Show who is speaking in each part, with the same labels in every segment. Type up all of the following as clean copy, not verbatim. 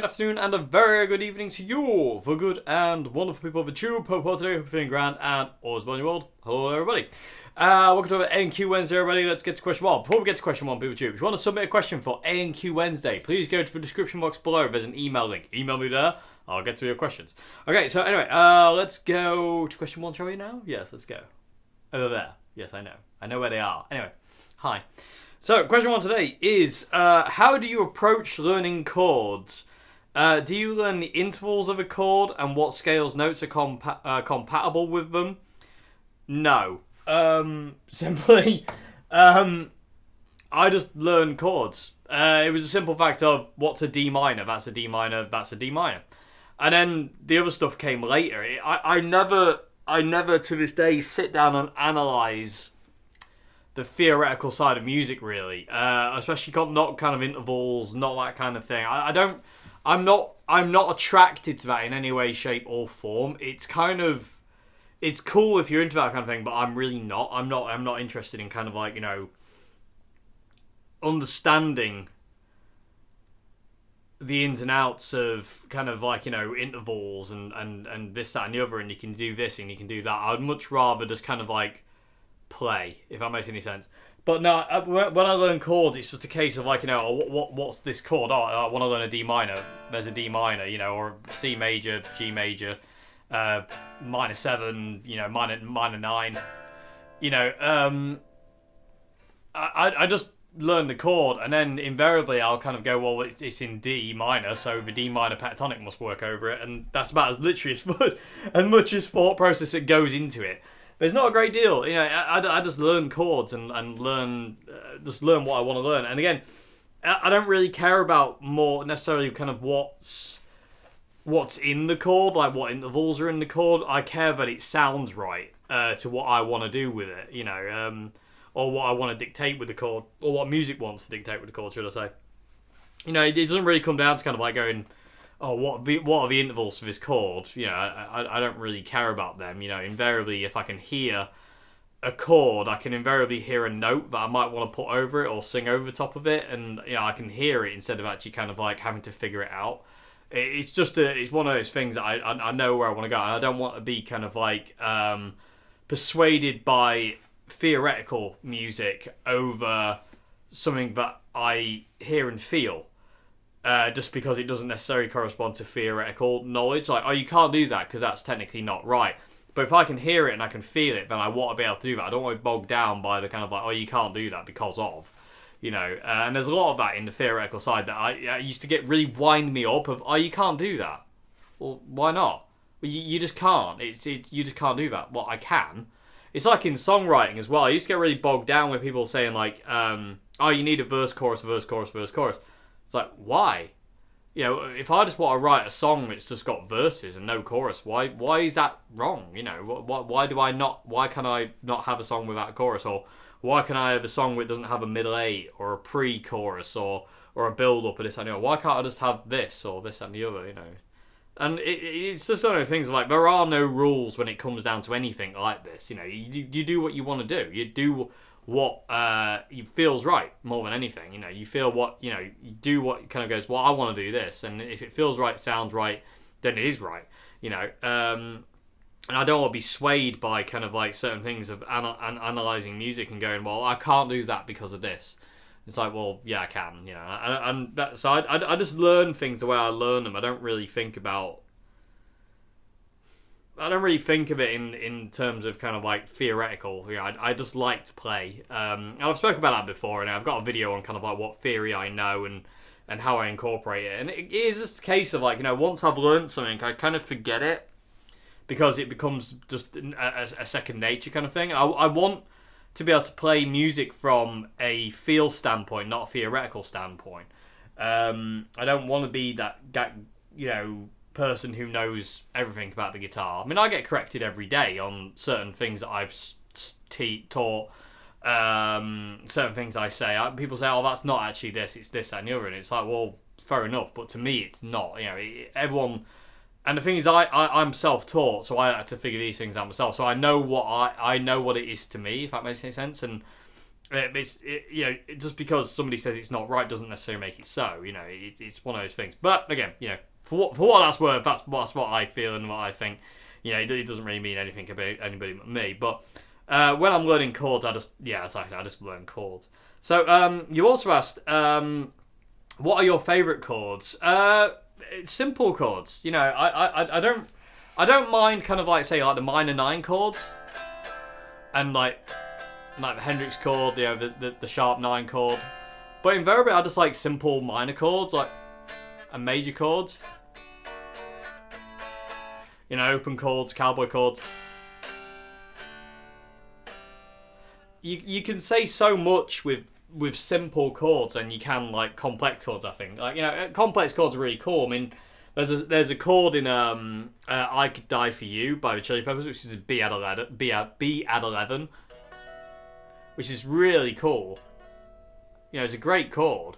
Speaker 1: good afternoon, and a very good evening to you, for good and wonderful people of the tube. Hope today, hope you're feeling grand and always well in your world. Hello, everybody. Welcome to A&Q Wednesday, everybody. Let's get to question one. Before we get to question one, people tube, if you want to submit a question for A&Q Wednesday, please go to the description box below. There's an email link. Email me there. I'll get to your questions. Okay, so anyway, let's go to question one, shall we now? Yes, let's go. Over there. Yes, I know. I know where they are. Anyway, hi. So, question one today is, how do you approach learning chords? Do you learn the intervals of a chord and what scales notes are compatible with them? No. Simply, I just learn chords. It was a simple fact of, what's a D minor? That's a D minor, that's a D minor. And then the other stuff came later. I never to this day sit down and analyse the theoretical side of music, really, especially not kind of intervals, not that kind of thing. I'm not attracted to that in any way, shape, or form. It's cool if you're into that kind of thing, but I'm really not. I'm not interested in kind of like, understanding the ins and outs of kind of like, intervals and this, that, and the other, and you can do this and you can do that. I'd much rather just kind of like play, if that makes any sense. But no, when I learn chords, it's just a case of like, what's this chord? Oh, I want to learn a D minor. There's a D minor, or C major, G major, minor 7, minor 9. I just learn the chord, and then invariably I'll kind of go, well, it's in D minor, so the D minor pentatonic must work over it, and that's about as literally as much as thought process that goes into it. But it's not a great deal, I just learn chords and learn what I want to learn. And again, I don't really care about more necessarily kind of what's in the chord, like what intervals are in the chord. I care that it sounds right to what I want to do with it, or what I want to dictate with the chord, or what music wants to dictate with the chord, should I say. It doesn't really come down to kind of like going, oh, what are the intervals for this chord? I don't really care about them. Invariably, if I can hear a chord, I can invariably hear a note that I might want to put over it or sing over the top of it, and I can hear it instead of actually kind of like having to figure it out. It's one of those things that I know where I want to go, and I don't want to be kind of like persuaded by theoretical music over something that I hear and feel. Just because it doesn't necessarily correspond to theoretical knowledge. Like, oh, you can't do that because that's technically not right. But if I can hear it and I can feel it, then I want to be able to do that. I don't want to be bogged down by the kind of like, oh, you can't do that because of, and there's a lot of that in the theoretical side that I used to get really wind me up of, oh, you can't do that. Well, why not? Well, you just can't. You just can't do that. Well, I can. It's like in songwriting as well. I used to get really bogged down with people saying like, oh, you need a verse, chorus, verse, chorus, verse, chorus. It's like, why? If I just want to write a song that's just got verses and no chorus, why is that wrong? Why can I not have a song without a chorus? Or why can I have a song that doesn't have a middle 8 or a pre-chorus or a build-up or this and the other? Why can't I just have this or this and the other, And it's just one of the things like, there are no rules when it comes down to anything like this. You do what you want to do. You do what feels right more than anything. You feel what, you do what kind of goes, well, I want to do this, and if it feels right, sounds right, then it is right. And I don't want to be swayed by kind of like certain things of analysing music and going, well, I can't do that because of this. It's like, well, yeah, I can, and that, so I just learn things the way I learn them. I don't really think of it in terms of kind of like theoretical. I just like to play. And I've spoken about that before, and I've got a video on kind of like what theory I know and how I incorporate it. And it is just a case of like, once I've learned something, I kind of forget it because it becomes just a second nature kind of thing. And I want to be able to play music from a feel standpoint, not a theoretical standpoint. I don't want to be that person who knows everything about the guitar. I mean, I get corrected every day on certain things that I've taught, certain things I say. People say, oh, that's not actually this, it's this, that, and the other. And it's like, well, fair enough, but to me, it's not. Everyone... And the thing is, I'm self-taught, so I had to figure these things out myself. So I know what it is to me, if that makes any sense. And you know, just because somebody says it's not right doesn't necessarily make it so. You know, it's one of those things. But again, you know, for what that's worth, that's what I feel and what I think. You know, it doesn't really mean anything about anybody but me. But when I'm learning chords, I just learn chords. So you also asked, what are your favourite chords? Simple chords. You know, I don't mind kind of like say like the minor 9 chords, and like the Hendrix chord, you know, the sharp 9 chord. But invariably, I just like simple minor chords, like and major chords. You know, open chords, cowboy chords. You can say so much with simple chords, and you can like complex chords. I think, like, you know, complex chords are really cool. I mean, there's a chord in "I Could Die for You" by the Chili Peppers, which is a B add 11, which is really cool. You know, it's a great chord.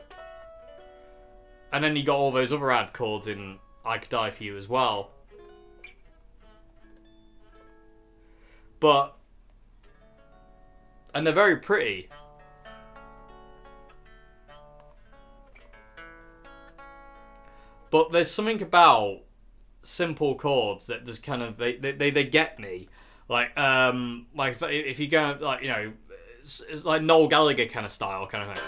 Speaker 1: And then you got all those other add chords in "I Could Die for You" as well. And they're very pretty. But there's something about simple chords that just kind of they get me. Like if you go like, you know, it's like Noel Gallagher kind of style kind of thing.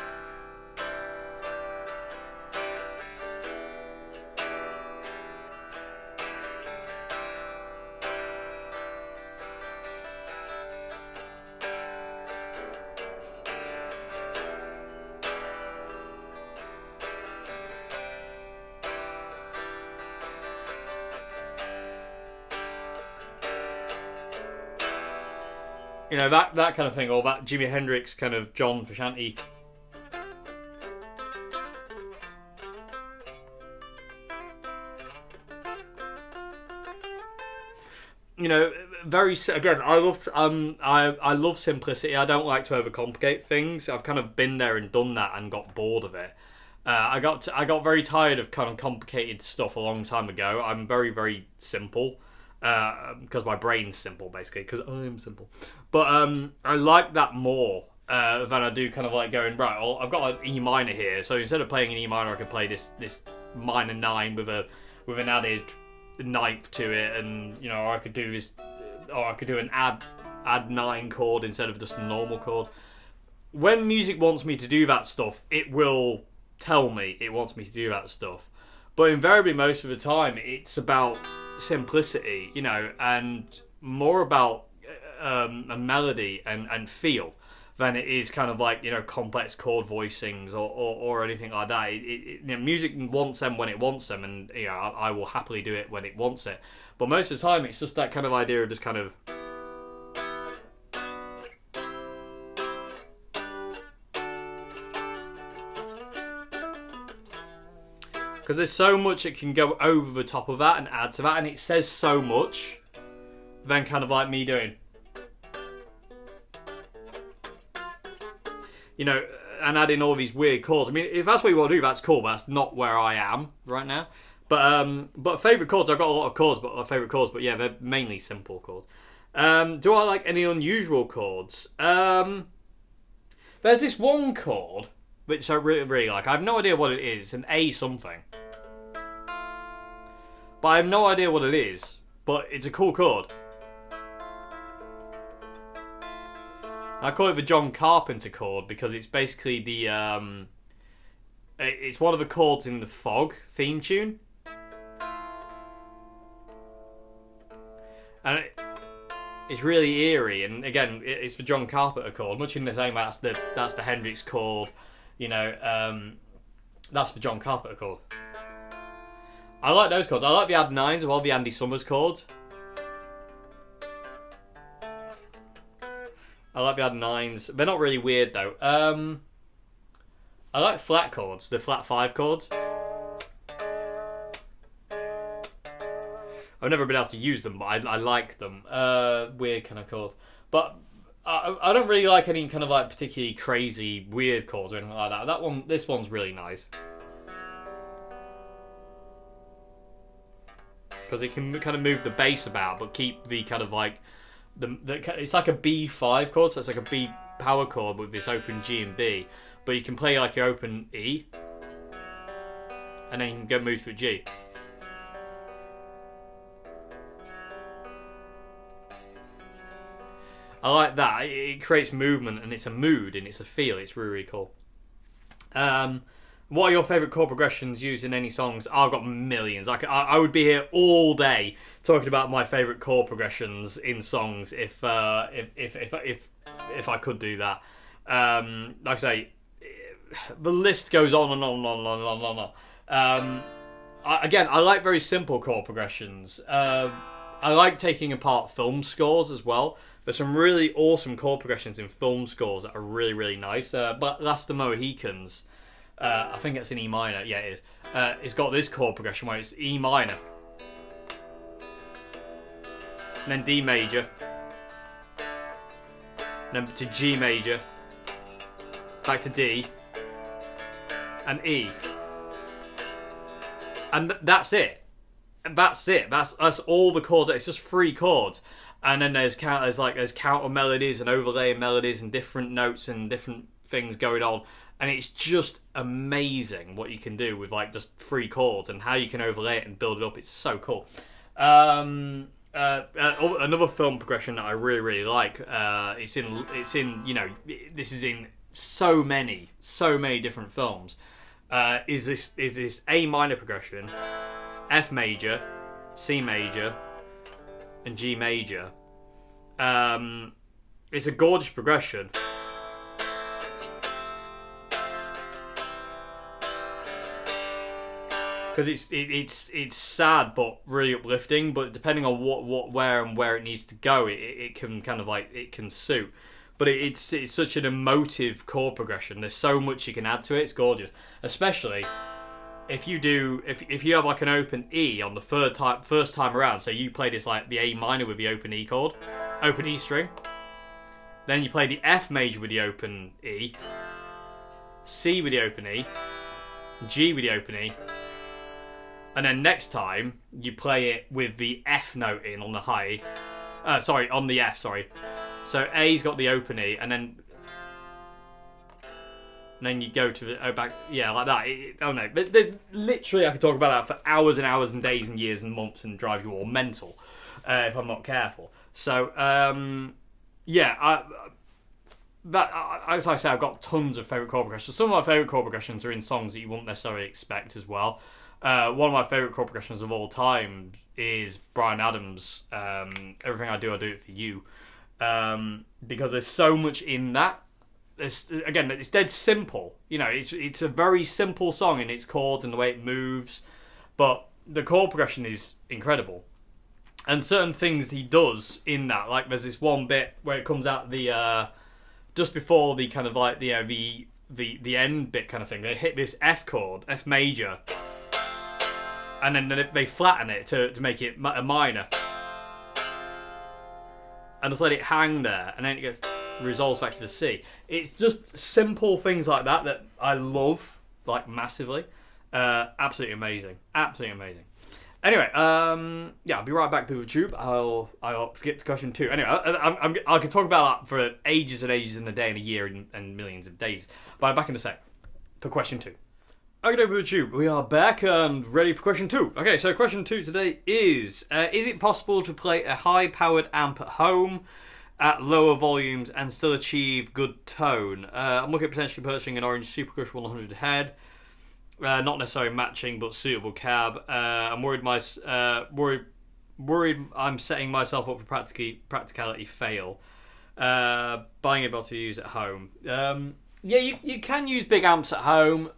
Speaker 1: You know, that kind of thing, or that Jimi Hendrix kind of John Frusciante. You know, again, I love simplicity. I don't like to overcomplicate things. I've kind of been there and done that and got bored of it. I got very tired of kind of complicated stuff a long time ago. I'm very, very simple. Because my brain's simple, basically, because I'm simple. But I like that more than I do kind of like going, right, well, I've got an E minor here, so instead of playing an E minor, I can play this minor 9 with an added 9th to it, and, you know, or I could do an add 9 chord instead of just a normal chord. When music wants me to do that stuff, it will tell me it wants me to do that stuff. But invariably, most of the time, it's about simplicity, you know, and more about a melody and feel than it is kind of like, you know, complex chord voicings or anything like that. You know, music wants them when it wants them, and, you know, I will happily do it when it wants it. But most of the time, it's just that kind of idea of just kind of. Because there's so much it can go over the top of that and add to that, and it says so much than kind of like me doing. You know, and adding all these weird chords. I mean, if that's what you want to do, that's cool, but that's not where I am right now. But favourite chords, I've got a lot of chords, favourite chords, but yeah, they're mainly simple chords. Do I like any unusual chords? There's this one chord which I really, really like. I have no idea what it is. It's an A something. But I have no idea what it is. But it's a cool chord. I call it the John Carpenter chord because it's basically the... it's one of the chords in the Fog theme tune. And it's really eerie. And again, it's the John Carpenter chord. Much in the same way that's the Hendrix chord. You know, that's the John Carpenter chord. I like those chords. I like the add 9s as well, the Andy Summers chords. I like the add 9s. They're not really weird though. I like flat chords, the flat 5 chords. I've never been able to use them, but I like them. Weird kind of chords. But I don't really like any kind of like particularly crazy weird chords or anything like that. This one's really nice. Because it can kind of move the bass about, but keep the kind of like it's like a B5 chord, so it's like a power chord with this open G and B, but you can play like your open E, and then you can go move to a G. I like that. It creates movement, and it's a mood, and it's a feel. It's really, really cool. What are your favourite chord progressions used in any songs? I've got millions. I would be here all day talking about my favourite chord progressions in songs if I could do that. Like I say, the list goes on and on and on and on and on. I like very simple chord progressions. I like taking apart film scores as well. There's some really awesome chord progressions in film scores that are really, really nice. But Last of the Mohicans, I think it's in E minor. Yeah, it is. It's got this chord progression where it's E minor, and then D major, and then to G major, back to D, and E. And that's it. That's it. That's all the chords. It's just 3 chords. And then there's counter melodies and overlaying melodies and different notes and different things going on, and it's just amazing what you can do with like just 3 chords and how you can overlay it and build it up. It's so cool. Another film progression that I really, really like. It's in this is in so many different films. Is this A minor progression, F major, C major, and G major. It's a gorgeous progression. Because it's sad but really uplifting. But depending on where it needs to go, it can kind of like it can suit. But it's such an emotive chord progression. There's so much you can add to it. It's gorgeous, especially if you have like an open E on the first time around. So you play this like the A minor with the open E chord, open E string. Then you play the F major with the open E, C with the open E, G with the open E, and then next time you play it with the F note in on the high. On the F. Sorry. So A's got the open E, and then you go to the back, yeah, like that. I don't know, but literally I could talk about that for hours and hours and days and years and months and drive you all mental if I'm not careful. So as I say, I've got tons of favourite chord progressions. Some of my favourite chord progressions are in songs that you wouldn't necessarily expect as well. One of my favourite chord progressions of all time is Bryan Adams' Everything I Do It For You, because there's so much in that. It's dead simple. It's a very simple song in its chords and the way it moves, but the chord progression is incredible. And certain things he does in that, like there's this one bit where it comes out the just before the kind of like the end bit kind of thing. They hit this F chord, F major, and then they flatten it to make it a minor, and just let it hang there, and then it goes. Resolves back to the C. It's just simple things like that I love, like massively. Absolutely amazing. Anyway, I'll be right back, people of Tube. I'll skip to question 2. Anyway, I could talk about that for ages and ages and a day and a year and millions of days. But I'm back in a sec for question 2. Okay, people of Tube, we are back and ready for question 2. Okay, so question 2 today is it possible to play a high-powered amp at home at lower volumes and still achieve good tone? I'm looking at potentially purchasing an Orange Super Crush 100 head, not necessarily matching but suitable cab. I'm worried I'm setting myself up for practicality fail. Buying it to use at home. You can use big amps at home,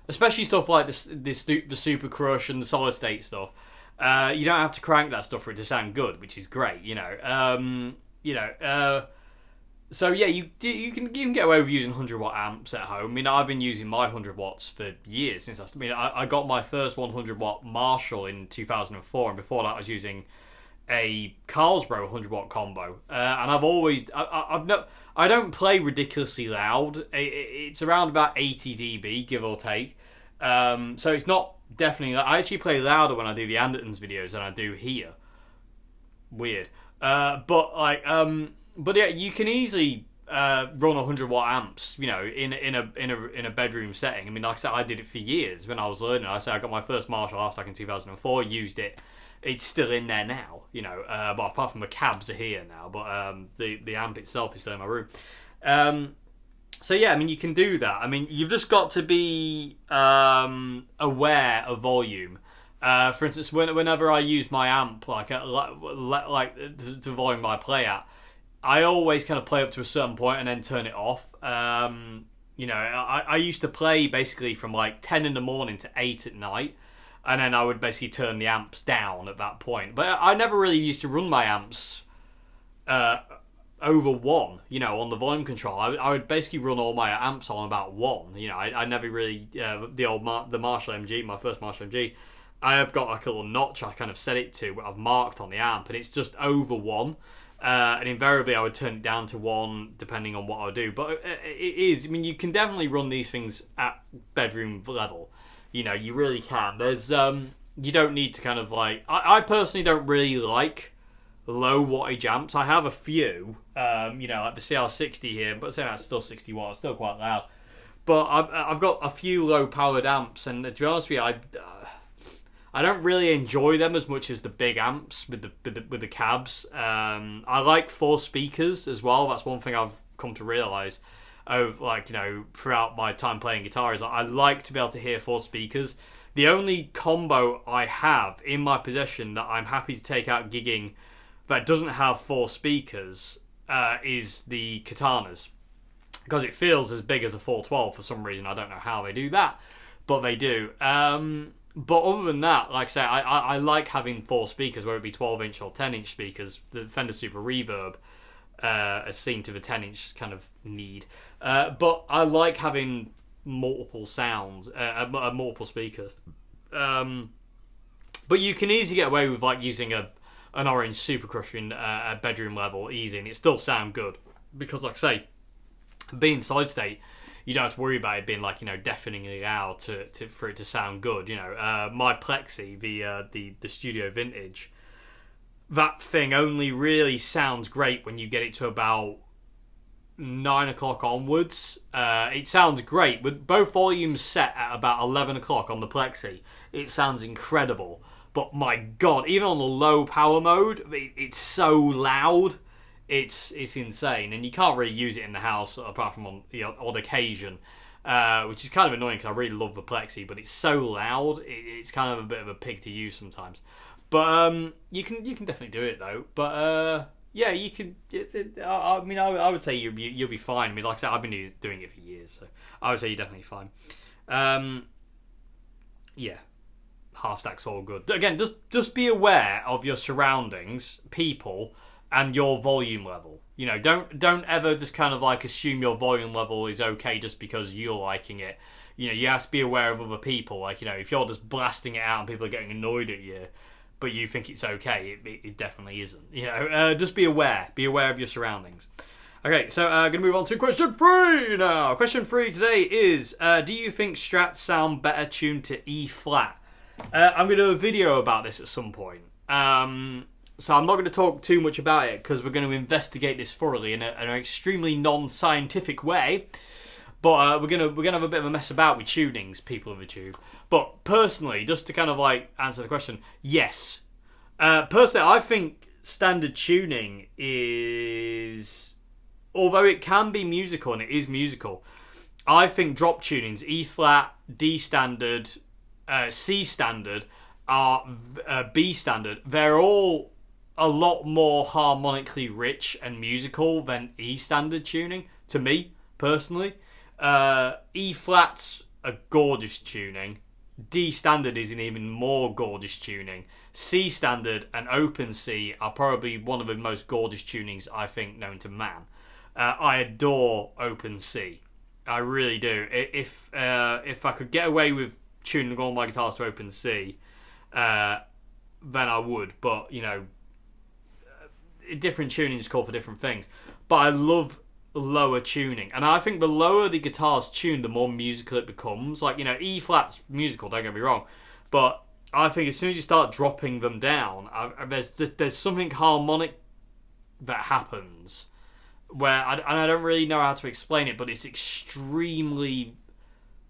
Speaker 1: especially stuff like the Super Crush and the solid state stuff. You don't have to crank that stuff for it to sound good, which is great, So yeah, you can get away with using 100-watt amps at home. I've been using my 100 watts for years since I got my first 100-watt Marshall in 2004, and before that I was using a Carlsbro 100-watt combo. And I've always I don't play ridiculously loud. It's around about 80 dB, give or take. So it's not definitely. I actually play louder when I do the Andertons videos than I do here. Weird. But yeah, you can easily run 100-watt amps, in a bedroom setting. I mean, like I said, I did it for years when I was learning. I said I got my first Marshall half stack in 2004, used it. It's still in there now, but apart from the cabs are here now, but the amp itself is still in my room. So yeah, I mean, you can do that. I mean, you've just got to be aware of volume. For instance, whenever I use my amp, like to volume I play at, I always kind of play up to a certain point and then turn it off. I used to play basically from like 10 in the morning to 8 at night, and then I would basically turn the amps down at that point. But I never really used to run my amps over 1, on the volume control. I would basically run all my amps on about 1. I never really, the Marshall MG, my first Marshall MG, I have got like a little notch I kind of set it to, I've marked on the amp, and it's just over 1. And invariably I would turn it down to 1 depending on what I do. But it is, I mean, you can definitely run these things at bedroom level. You really can. There's you don't need to kind of like, I personally don't really like low wattage amps. I have a few, like the CR60 here, but saying that's still 60 watts, still quite loud. But I've got a few low powered amps, and to be honest with you, I don't really enjoy them as much as the big amps with the cabs. I like 4 speakers as well. That's one thing I've come to realise throughout my time playing guitar is I like to be able to hear 4 speakers. The only combo I have in my possession that I'm happy to take out gigging that doesn't have 4 speakers is the Katanas, because it feels as big as a 412 for some reason. I don't know how they do that, but they do. But other than that, like I say, I like having 4 speakers, whether it be 12-inch or 10-inch speakers. The Fender Super Reverb has seen to the 10-inch kind of need. But I like having multiple sounds, multiple speakers. But you can easily get away with like using an Orange Super Cushion at bedroom level easy, and it still sound good. Because like I say, being solid state, you don't have to worry about it being like, deafeningly loud for it to sound good. My Plexi, the Studio Vintage, that thing only really sounds great when you get it to about 9 o'clock onwards. It sounds great with both volumes set at about 11 o'clock on the Plexi. It sounds incredible. But my God, even on the low power mode, it's so loud. It's insane, and you can't really use it in the house apart from on the odd occasion, which is kind of annoying because I really love the Plexi, but it's so loud. It's kind of a bit of a pig to use sometimes. But you can definitely do it though. But yeah, you can. I mean, I would say you'll be fine. I mean, like I said, I've been doing it for years, so I would say you're definitely fine. Yeah, half stack's all good. Again, just be aware of your surroundings, people, and your volume level. Don't ever just kind of like assume your volume level is okay just because you're liking it. You have to be aware of other people. Like, if you're just blasting it out and people are getting annoyed at you, but you think it's okay, it definitely isn't. Just be aware. Be aware of your surroundings. Okay, so I'm going to move on to question 3 now. Question 3 today is, do you think Strats sound better tuned to E flat? I'm going to do a video about this at some point. So I'm not going to talk too much about it because we're going to investigate this thoroughly in an extremely non-scientific way. But we're gonna have a bit of a mess about with tunings, people of the tube. But personally, just to kind of like answer the question, yes. Personally, I think standard tuning is, although it can be musical and it is musical, I think drop tunings, E flat, D standard, C standard, B standard, they're all a lot more harmonically rich and musical than E standard tuning, to me, personally. E flat's a gorgeous tuning. D standard is an even more gorgeous tuning. C standard and open C are probably one of the most gorgeous tunings I think known to man. I adore open C. I really do. If I could get away with tuning all my guitars to open C, then I would. But different tunings call for different things. But I love lower tuning, and I think the lower the guitar's tuned, the more musical it becomes. Like, E flat's musical, don't get me wrong, but I think as soon as you start dropping them down, there's something harmonic that happens and I don't really know how to explain it, but it's extremely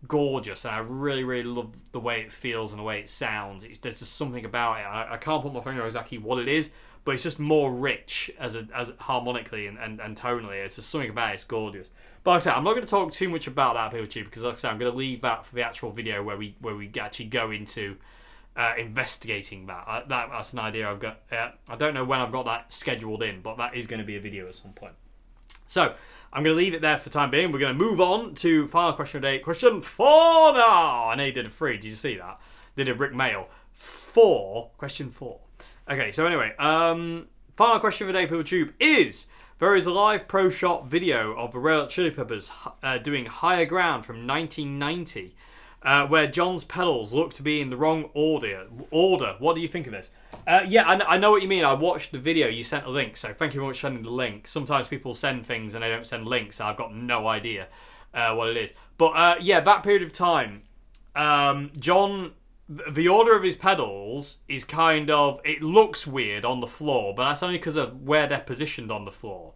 Speaker 1: gorgeous, and I really, really love the way it feels and the way it sounds. There's just something about it. I can't put my finger on exactly what it is, but it's just more rich as harmonically and tonally. It's just something about it. It's gorgeous. But like I said, I'm not going to talk too much about that Appeal Tube because, like I said, I'm going to leave that for the actual video where we actually go into investigating that. That's an idea I've got. I don't know when I've got that scheduled in, but that is going to be a video at some point. So, I'm going to leave it there for the time being. We're going to move on to final question of the day. Question 4 now! I know you did a 3. Did you see that? Did a Rick Mail. 4. Question 4. Okay, so anyway. Final question of the day, People Tube, is... There is a live pro shot video of the Red Hot Chili Peppers doing Higher Ground from 1990, where John's pedals look to be in the wrong order. What do you think of this? Yeah, I know what you mean. I watched the video. You sent a link, so thank you very much for sending the link. Sometimes people send things and they don't send links, and I've got no idea what it is. But yeah, that period of time, John... The order of his pedals is kind of... It looks weird on the floor, but that's only because of where they're positioned on the floor.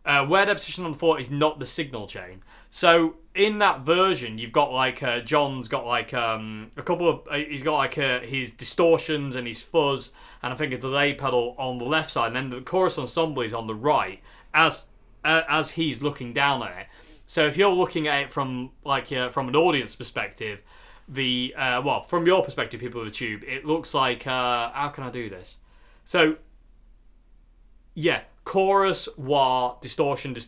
Speaker 1: Where they're positioned on the floor is not the signal chain. So, in that version, you've got like... John's got like a couple of... He's got like his distortions and his fuzz, and I think a delay pedal on the left side, and then the chorus ensemble is on the right, as he's looking down at it. So, if you're looking at it from from an audience perspective... from your perspective, people of the tube, it looks like how can I do this? So yeah, chorus, wah, distortions,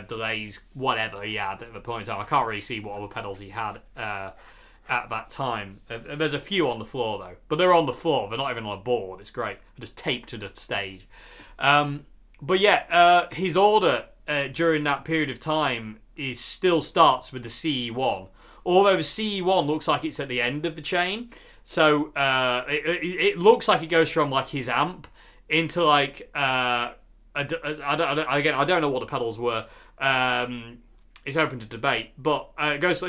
Speaker 1: delays, whatever he had at the point in time. I can't really see what other pedals he had at that time. There's a few on the floor though, but they're on the floor. They're not even on a board. It's great. They're just taped to the stage. But yeah, his order during that period of time still starts with the CE1. Although the CE1 looks like it's at the end of the chain, so it looks like it goes from like his amp into like I don't know what the pedals were. It's open to debate, but it goes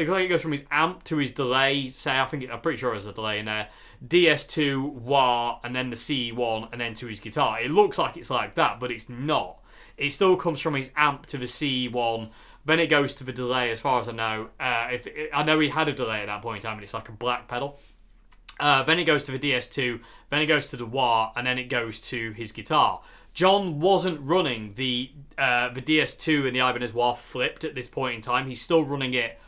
Speaker 1: from his amp to his delay. I'm pretty sure there's a delay in there. DS2, wah, and then the CE1, and then to his guitar. It looks like it's like that, but it's not. It still comes from his amp to the CE1. Then it goes to the delay, as far as I know. I know he had a delay at that point in time, and it's like a black pedal. Then it goes to the DS2, then it goes to the wah, and then it goes to his guitar. John wasn't running the DS2 and the Ibanez wah flipped at this point in time. He's still running it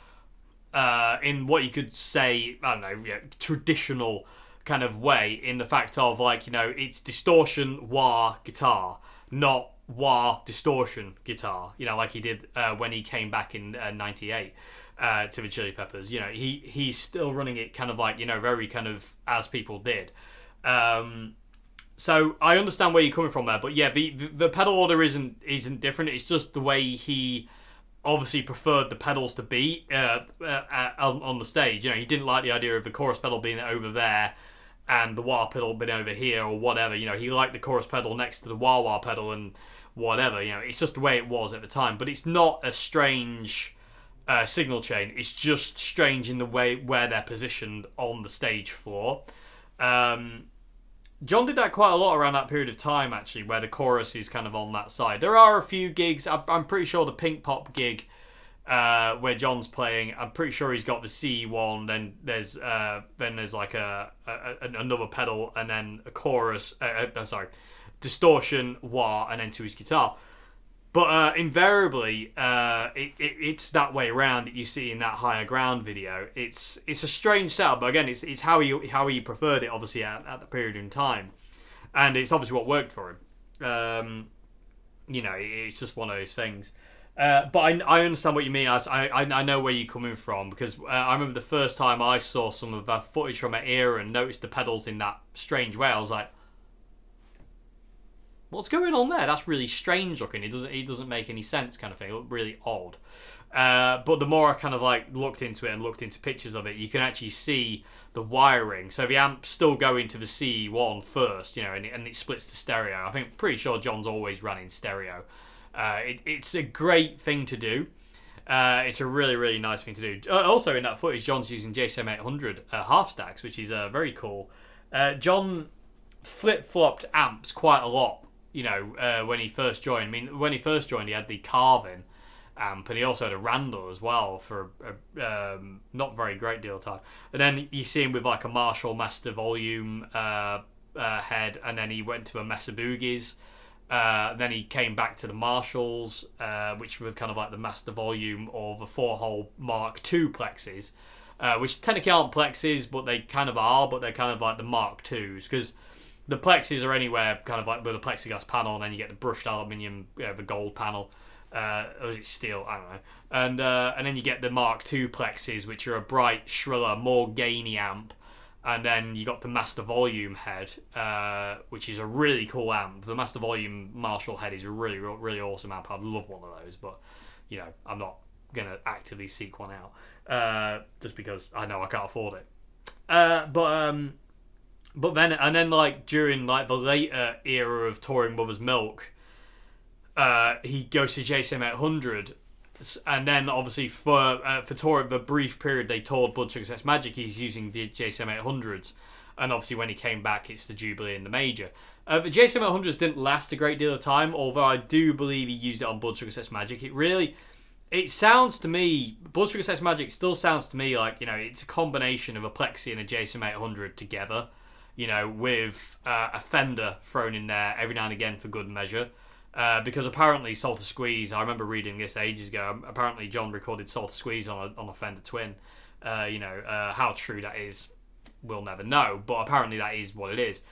Speaker 1: in what you could say, I don't know, traditional kind of way, in the fact of it's distortion, wah, guitar, not wah distortion guitar, like he did when he came back in 98 to the Chili Peppers. He's still running it kind of very kind of as people did. So I understand where you're coming from there, but yeah, the pedal order isn't different. It's just the way he obviously preferred the pedals to be on the stage. He didn't like the idea of the chorus pedal being over there and the wah pedal being over here or whatever. He liked the chorus pedal next to the wah pedal and whatever. It's just the way it was at the time. But it's not a strange signal chain. It's just strange in the way where they're positioned on the stage floor. John did that quite a lot around that period of time, actually, where the chorus is kind of on that side. There are a few gigs. I'm pretty sure the Pink Pop gig where John's playing, I'm pretty sure he's got the C1, then there's like another pedal, and then a chorus, distortion, wah, and then to his guitar. But invariably, it's that way around that you see in that Higher Ground video. It's a strange setup, but again, it's how he preferred it, obviously, at the period in time, and it's obviously what worked for him. It's just one of those things. But I understand what you mean. I know where you're coming from, because I remember the first time I saw some of that footage from that era and noticed the pedals in that strange way. I was like, what's going on there? That's really strange looking. It doesn't make any sense, kind of thing. It looked really odd. But the more I kind of looked into it and looked into pictures of it, you can actually see the wiring. So the amp's still going to the C1 first, and it splits to stereo. Pretty sure John's always ran in stereo. It's a great thing to do. It's a really, really nice thing to do. Also in that footage, John's using JSM 800 half stacks, which is very cool. John flip-flopped amps quite a lot when he first joined. I mean, when he first joined, he had the carving amp, and he also had a Randall as well for a not very great deal of time. And then you see him with like a Marshall Master Volume head, and then he went to a Mesa Boogies. Then he came back to the Marshalls, which were kind of like the Master Volume or the 4-hole Mark II plexes, which technically aren't plexes, but they kind of are, but they're kind of like the Mark IIs, because the plexes are anywhere kind of like with a plexiglass panel, and then you get the brushed aluminium, the gold panel, or is it steel? I don't know. And then you get the Mark II plexes, which are a bright, shriller, more gainy amp. And then you got the Master Volume head, which is a really cool amp. The Master Volume Marshall head is a really, really awesome amp. I'd love one of those, but I'm not gonna actively seek one out, just because I know I can't afford it. But then like during like the later era of touring Mother's Milk, he goes to JCM 800. And then obviously for tour, the brief period they toured Blood Sugar Sex Magik, he's using the JCM 800s, and obviously when he came back, it's the Jubilee and the Major. The JCM 800s didn't last a great deal of time, although I do believe he used it on Blood Sugar Sex Magik. It sounds to me, Blood Sugar Sex Magik still sounds to me like it's a combination of a Plexi and a JCM 800 together, with a Fender thrown in there every now and again for good measure. Because apparently Salter Squeeze, I remember reading this ages ago, apparently John recorded Salter Squeeze on a Fender Twin. How true that is, we'll never know, but apparently that is what it is.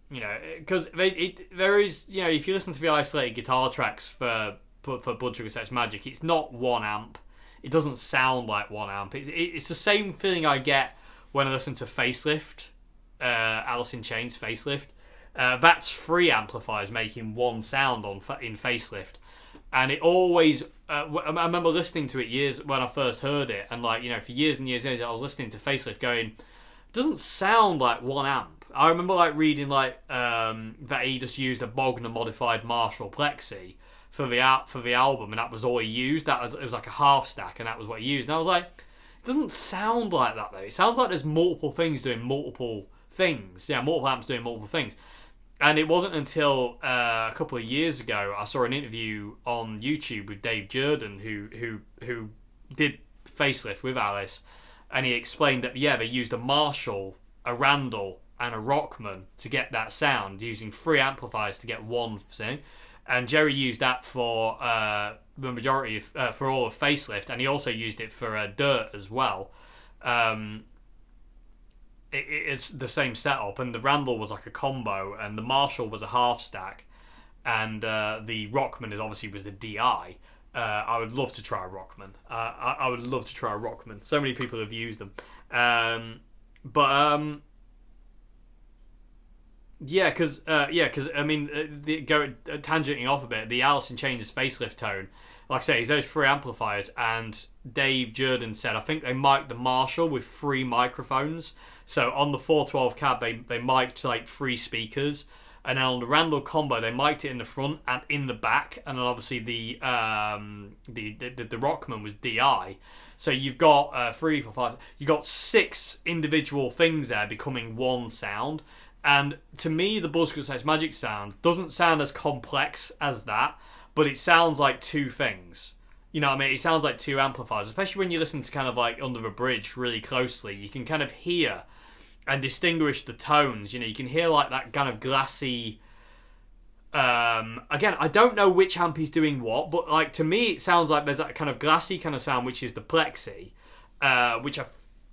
Speaker 1: Because there is, if you listen to the isolated guitar tracks for Blood Sugar Sex Magik, it's not one amp. It doesn't sound like one amp. It's the same feeling I get when I listen to Facelift, Alice in Chains Facelift. That's 3 amplifiers making one sound in Facelift, and it always. I remember listening to it years when I first heard it, and for years and years, I was listening to Facelift, going, it doesn't sound like one amp. I remember reading that he just used a Bogner modified Marshall Plexi for the album, and that was all he used. It was like a half stack, and that was what he used. And I was like, it doesn't sound like that though. It sounds like there's multiple things doing multiple things. Yeah, multiple amps doing multiple things. And it wasn't until a couple of years ago I saw an interview on YouTube with Dave Jordan, who did Facelift with Alice, and he explained that they used a Marshall, a Randall, and a Rockman to get that sound, using 3 amplifiers to get one thing. And Jerry used that for the majority of, for all of Facelift, and he also used it for Dirt as well. It's the same setup, and the Randall was like a combo, and the Marshall was a half stack, and the Rockman was the DI. I would love to try a Rockman. I would love to try a Rockman. So many people have used them. Because I mean, tangenting off a bit, the Alice in Chains Facelift tone, like I say, is those 3 amplifiers, and Dave Jordan said I think they mic'd the Marshall with 3 microphones. So on the 412 cab, they mic'd 3 speakers, and then on the Randall combo, they mic'd it in the front and in the back, and then obviously the Rockman was DI. So you've got 3, 4, 5. You've got 6 individual things there becoming one sound. And to me, the Blood Sugar Sex Magik sound doesn't sound as complex as that, but it sounds like 2 things. You know what I mean? It sounds like 2 amplifiers, especially when you listen to kind of Under the Bridge really closely. You can kind of hear and distinguish the tones. You can hear that kind of glassy. Again, I don't know which amp is doing what, but to me, it sounds like there's that kind of glassy kind of sound, which is the Plexi, which I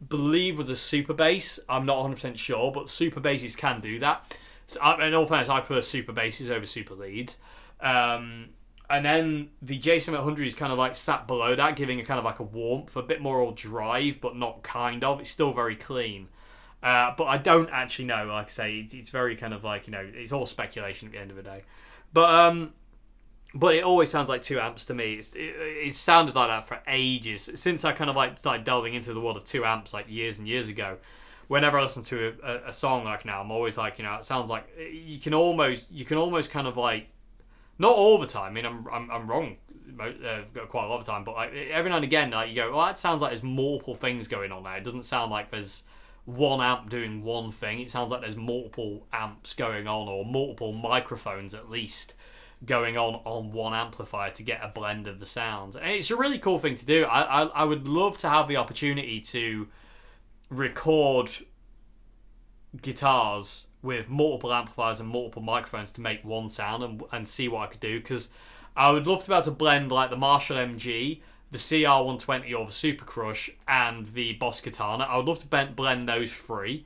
Speaker 1: believe was a super bass. I'm not 100% sure, but super basses can do that. So in all fairness, I prefer super basses over super leads. And then the JSM 800 is kind of sat below that, giving a kind of a warmth, a bit more drive, but not kind of. It's still very clean. But I don't actually know. Like I say, it's very kind of it's all speculation at the end of the day. But it always sounds like 2 amps to me. It sounded like that for ages. Since I kind of started delving into the world of 2 amps years and years ago. Whenever I listen to a song now, I'm always it sounds like you can almost kind of not all the time. I mean, I'm wrong quite a lot of the time, but every now and again, you go, well, that sounds like there's multiple things going on there. It doesn't sound like there's one amp doing one thing. It sounds like there's multiple amps going on, or multiple microphones at least going on one amplifier to get a blend of the sounds. And it's a really cool thing to do. I would love to have the opportunity to record guitars with multiple amplifiers and multiple microphones to make one sound, and see what I could do, because I would love to be able to blend like the Marshall MG, the CR120 or the Super Crush, and the Boss Katana. I would love to blend those three.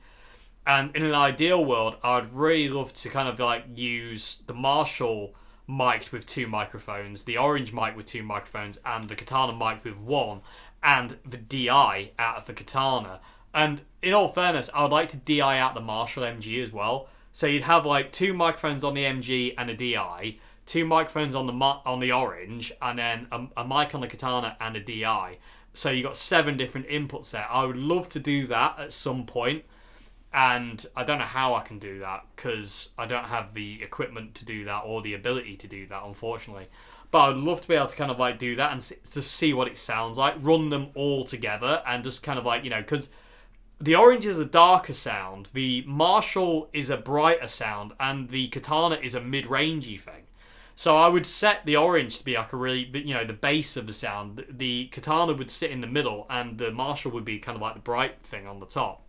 Speaker 1: And in an ideal world, I would really love to kind of like use the Marshall mic'd with two microphones, the Orange mic with two microphones, and the Katana mic with one, and the DI out of the Katana. And in all fairness, I would like to DI out the Marshall MG as well. So you'd have like two microphones on the MG and a DI, two microphones on the Orange, and then a mic on the Katana and a DI. So you got 7 different inputs there. I would love to do that at some point, and I don't know how I can do that, because I don't have the equipment to do that or the ability to do that, unfortunately. But I would love to be able to kind of like do that and to see what it sounds like, run them all together, and just kind of like, because the Orange is a darker sound, the Marshall is a brighter sound, and the Katana is a mid-rangey thing. So I would set the Orange to be like a really, the base of the sound. The Katana would sit in the middle, and the Marshall would be kind of like the bright thing on the top.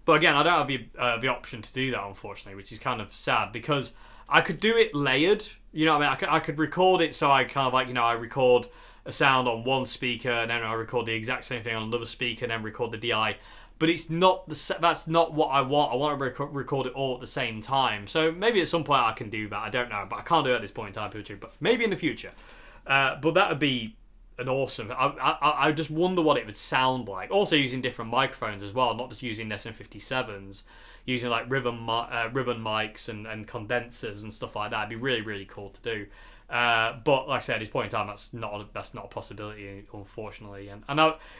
Speaker 1: But again, I don't have the option to do that, unfortunately, which is kind of sad, because I could do it layered. You know what I mean? I could record it so I kind of like, I record a sound on one speaker, and then I record the exact same thing on another speaker, and then record the DI. But it's not that's not what I want. I want to record it all at the same time. So maybe at some point I can do that. I don't know, but I can't do it at this point in time, but maybe in the future. But that would be an awesome. I just wonder what it would sound like. Also using different microphones as well, not just using SM57s, using like ribbon mics and condensers and stuff like that. It'd be really, really cool to do. But like I said, at this point in time, that's not a possibility, unfortunately. And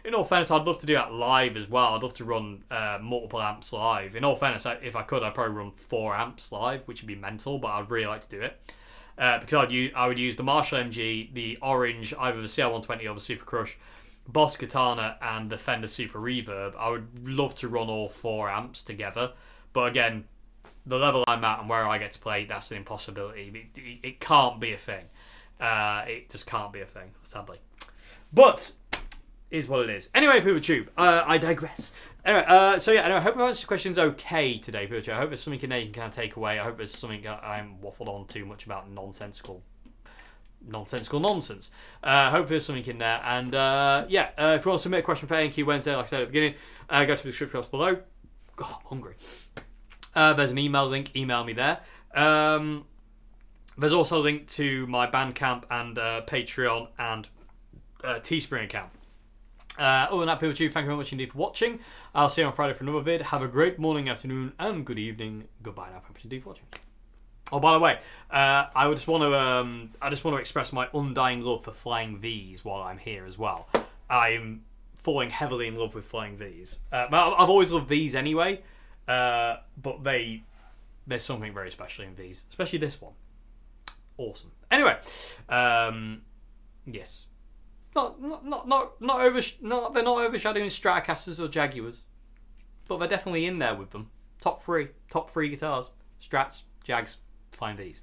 Speaker 1: in all fairness, I'd love to do that live as well. I'd love to run multiple amps live. In all fairness, if I could, I'd probably run 4 amps live, which would be mental, but I'd really like to do it. Because I would use the Marshall MG, the Orange, either the CR120 or the Super Crush, Boss Katana, and the Fender Super Reverb. I would love to run all 4 amps together, but again, the level I'm at and where I get to play, that's an impossibility. It can't be a thing. It just can't be a thing, sadly. But is what it is. Anyway, PeopleTube, I digress. Anyway, I hope I answered your questions okay today, PeopleTube. I hope there's something in there you can kind of take away. I hope there's something that I'm waffled on too much about nonsensical nonsense. Hopefully there's something in there. And if you want to submit a question for A&Q Wednesday, like I said at the beginning, go to the description box below. God, I'm hungry. There's an email link. Email me there. There's also a link to my Bandcamp and Patreon and Teespring account. Other than that, PeopleTube, thank you very much indeed for watching. I'll see you on Friday for another vid. Have a great morning, afternoon, and good evening. Goodbye now. Thank you very much indeed for watching. Oh, by the way, I just want to express my undying love for Flying V's while I'm here as well. I'm falling heavily in love with Flying V's. I've always loved V's anyway. But there's something very special in V's, especially this one. Awesome. Anyway, yes, they're not overshadowing Stratocasters or Jaguars, but they're definitely in there with them. Top three guitars: Strats, Jags, Flying V's.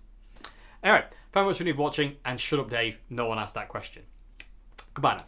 Speaker 1: Anyway, thank you very much for watching, and shut up, Dave. No one asked that question. Goodbye now.